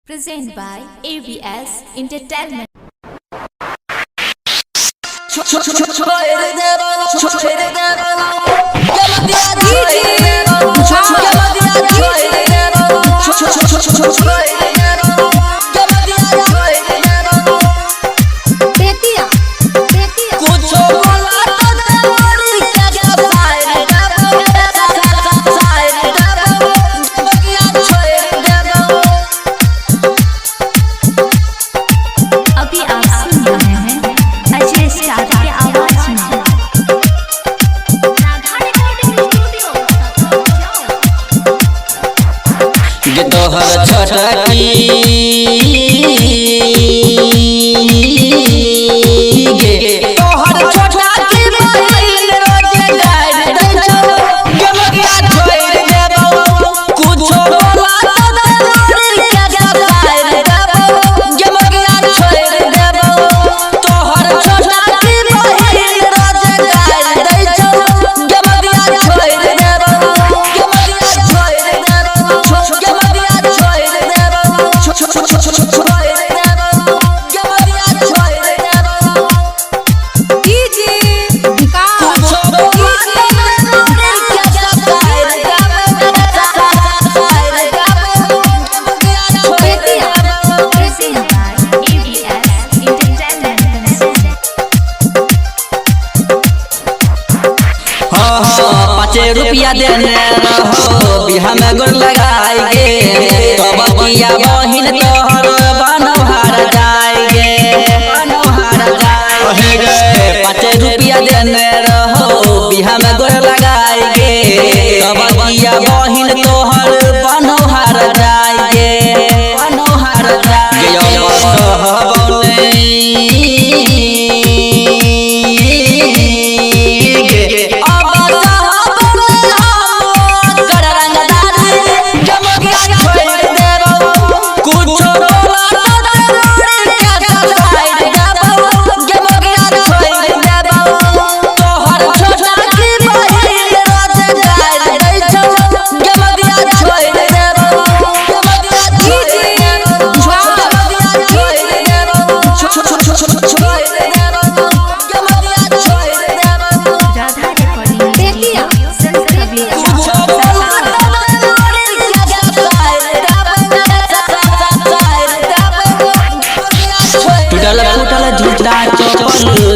Presented by ABS Entertainment. अभी आप सुन रहे हैं अजय स्टार की आवाज में। ये तोहर छटकी गे तोहर छटकी बहिन रोजे गाड़ दै छौ गे मगिया छोड़ देबौ कुछो बोला त के सफाई देबौ गे मगिया छोड़ देबौ तोहर छटकी बहिन रोजे गाड़ दै छौ गे मगिया छोड़ देबौ गे मगिया छोड़ देबौ रुपया देने रहो बिहा में गुड़ लगाएंगे तो बतिया बहिन तोहर बनोहार जाएंगे पाँच रुपया देने रहो बिहा में गुड़ लगाएंगे तो बतिया बहिन तोहर बनोहार जाएंगे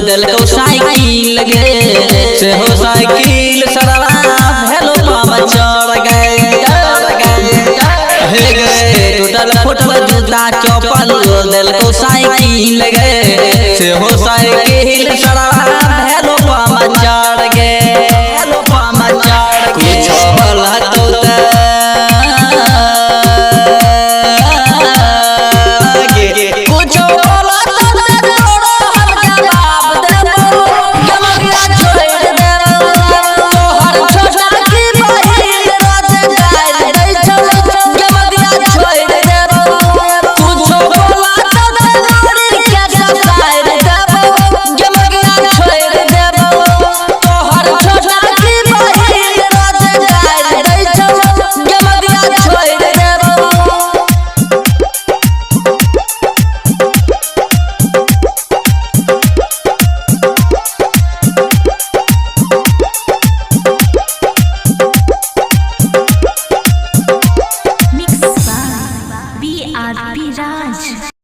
दलको साइकिल गे से हो साइकिल सरवा भेलो पाम चढ़ गए हे गे टूटल फुटल जूता चप्पल दलको साइकिल गे से हो साइकिल सरवा भेलो पाम चढ़ गए कुछ बोला तो